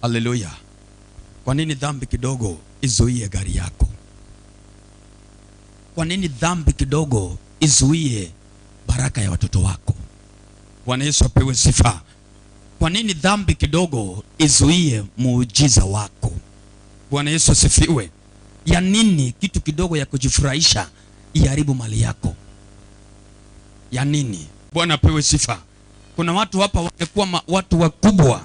Haleluya. Kwa nini dhambi kidogo izuie gari yako? Kwa nini dhambi kidogo izuie baraka ya watoto wako? Bwana Yesu apewe sifa. Kwa nini dhambi kidogo izuie muujiza wako? Bwana Yesu asifiwe. Ya nini kitu kidogo ya kujifurahisha iharibu mali yako? Ya nini? Bwana apewe sifa. Kuna watu hapa wamekuwa watu wakubwa,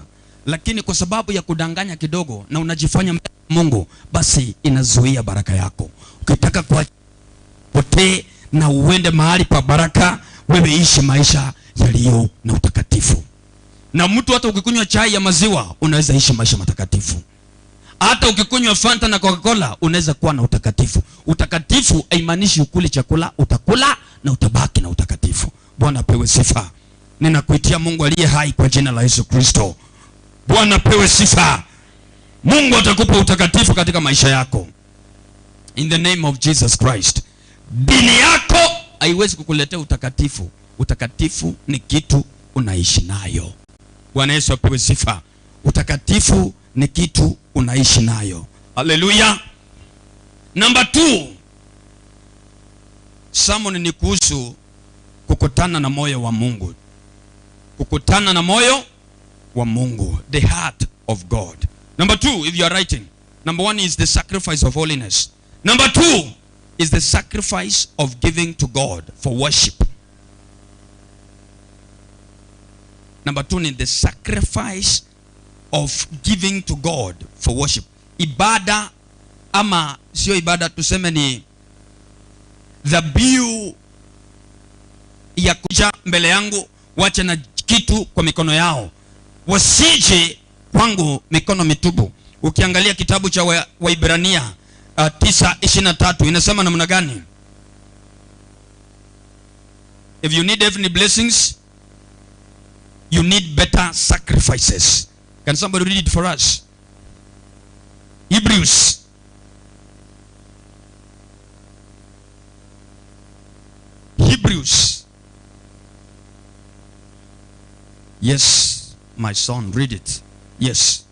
lakini kwa sababu ya kudanganya kidogo na unajifanya Mungu, basi inazuia baraka yako. Ukitaka kupotee na uende mahali pa baraka, wewe ishi maisha yaliyo na utakatifu. Na mtu hata ukikunywa chai ya maziwa unaweza ishi maisha matakatifu. Hata ukikunywa Fanta na Coca-Cola unaweza kuwa na utakatifu. Utakatifu haimaanishi ukuli chakula, utakula na utabaki na utakatifu. Bwana apewe sifa. Ninakuitia Mungu aliye hai kwa jina la Yesu Kristo. Bwana apewe sifa. Mungu atakupa utakatifu katika maisha yako. In the name of Jesus Christ. Dini yako haiwezi kukuletea utakatifu. Utakatifu ni kitu unaishi nayo. Bwana Yesu apewe sifa. Utakatifu ni kitu unaishi nayo. Haleluya. Number 2. Sermon ni kuhusu kukutana na moyo wa Mungu. Kukutana na moyo wa Mungu. The heart of God. Number 2, if you are writing. Number 1 is the sacrifice of holiness. Number 2 is the sacrifice of giving to God for worship. Number 2 is the sacrifice of giving to God for worship. Ibada ama sio ibada, tuseme ni dhabihu ya kuja mbele yangu, wacha na kitu kwa mikono yao, wasije kwangu mikono mitupu. Ukiangalia kitabu cha Waibrania 9:23 inasema namna gani? If you need heavenly blessings, you need better sacrifices. Can somebody read it for us? Hebrews. Yes, my son, read it. Yes.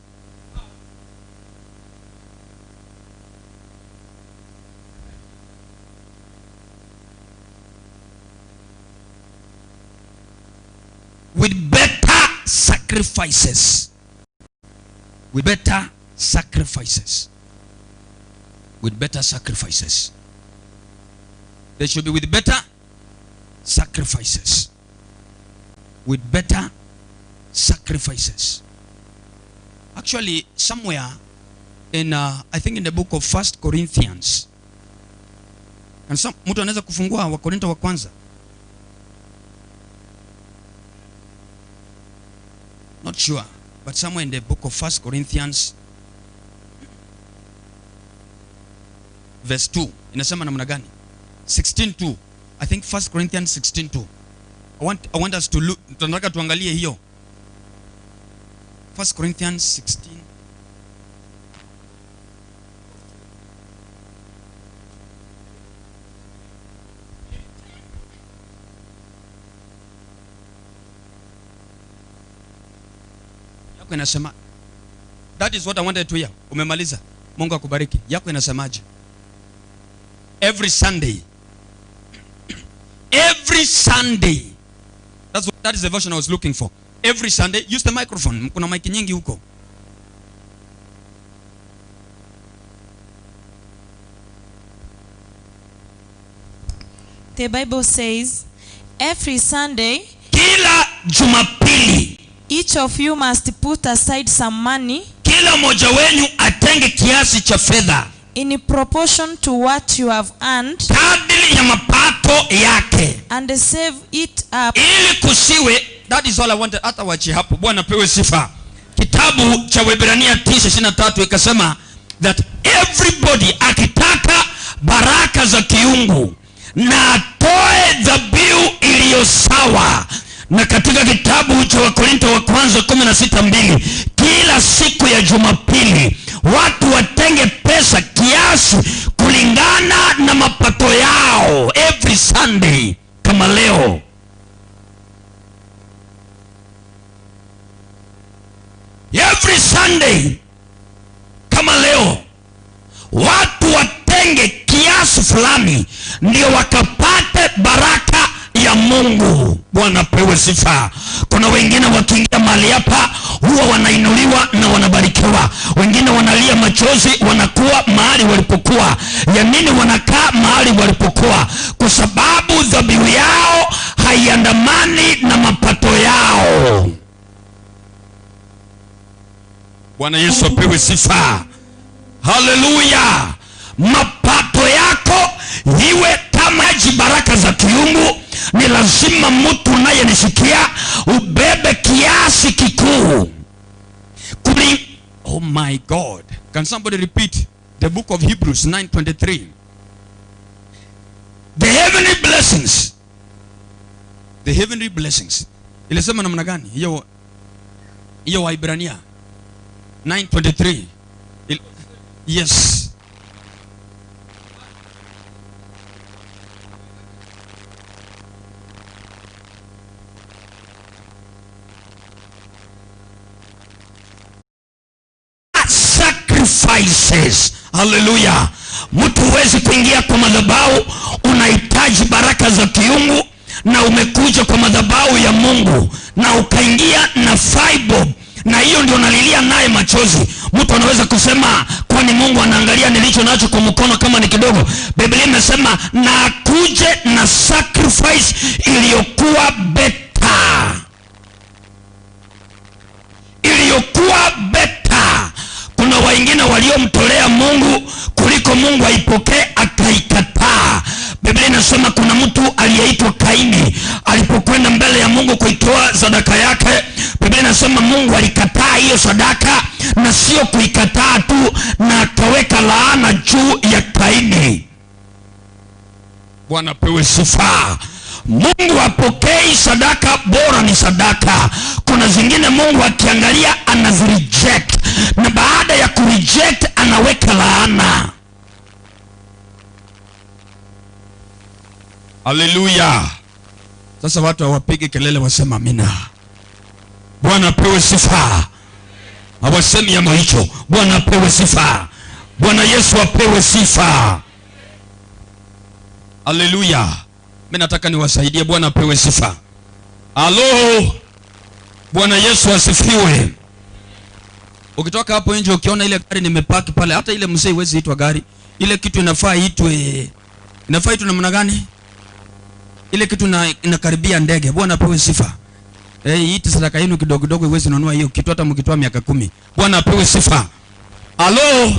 With better sacrifices. With better sacrifices. With better sacrifices. They should be with better sacrifices. With better sacrifices. Actually, somewhere in I think in the book of 1 Corinthians. And some mtu anaweza kufungua Wakorintho wa kwanza. Not sure, but somewhere in the book of 1 Corinthians verse 2 inasema namna gani? 16:2. I think 1 Corinthians 16:2. I want us to look, tunataka tuangalie hiyo. 1 Corinthians 16. Yako inasema, that is what I wanted to hear. Umemaliza? Mungu akubariki. Yako inasemaje? Every Sunday. Every Sunday. That is the version I was looking for. Every Sunday. Use the microphone. Kuna mic nyingi huko. The Bible says, every Sunday, kila Jumapili, each of you must put aside some money, kila moja wenu atenge kiasi cha fedha, in proportion to what you have earned, kadiri ya mapato yake, and save it up, ili kusiwe. That is all I wanted. Hata wachi hapo. Bwana pewe sifa. Kitabu cha Waebrania 9:23 ikasema that everybody akitaka baraka za kiungu na atoe dhabihu iliyo sawa. Na katika kitabu cha Wakorintho wa kwanza 16:2, kila siku ya Jumapili watu watenge pesa kiasi kulingana na mapato yao. Every Sunday kama leo. Every Sunday Sunday kama leo watu watenge kiasi fulani ndio wakapate baraka ya Mungu. Bwana pewe sifa. Kuna wengine wakiingia mahali hapa huwa wanainuliwa na wanabarikiwa. Wengine wanalia machozi, wanakuwa mahali walipokuwa. Ya nini wanakaa mahali walipokuwa? Kwa sababu dhabihu yao haiandamani na mapato yao. Bwana Yesu apewe sifa. Haleluya. Mapato yako iwe kama baraka za kiungu. Ni lazima mtu unayenisikia ubebe kiasi kikuu. Oh my God. Can somebody repeat the book of Hebrews 9:23? The heavenly blessings. The heavenly blessings. Ilisema namna gani? Hiyo Waibrania 9:23. Yes. Sacrifices. Hallelujah. Mtu huwezi kuingia kwa madhabahu, unahitaji baraka za kiungu, na umekuja kwa madhabahu ya Mungu na ukaingia na fiber, na hiyo ndio nalilia naye machozi. Mtu anaweza kusema kwani Mungu anaangalia nilicho nacho kwa mkono kama ni kidogo? Biblia imesema na kuje na sacrifice iliyokuwa better. Iliyokuwa better. Kuna wengine waliomtolea Mungu kuliko Mungu aipokee akaikataa. Biblia inasema kuna mtu aliyeitwa Kaini alipokwenda mbele ya Mungu kuitoa sadaka yake. Biblia inasema Mungu alikataa hiyo sadaka, na sio kuikataa tu, na akaweka laana juu ya Kaini. Bwana pewe sifa. Mungu apokei sadaka bora ni sadaka. Kuna zingine Mungu akiangalia anazireject, na baada ya kureject anaweka laana. Haleluya. Sasa watu hawapige kelele, wasema amina. Bwana pewe sifa. Hawasemi ya hicho. Bwana pewe sifa. Bwana Yesu apewe sifa. Haleluya. Mimi nataka niwasaidie. Bwana apewe sifa. Halo. Bwana Yesu asifiwe. Ukitoka hapo nje ukiona ile gari nimepaki pale, hata ile mzee iwezi itwa gari. Ile kitu inafaa itwe namna gani? Ile kitu inakaribia ndege. Bwana apewe sifa. Iti sadaka yenu kidogo kidogo iwezi nunua hiyo kitu hata mkitoa miaka 10. Bwana apewe sifa. Halo.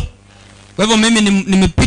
Kwa hivyo mimi nimepita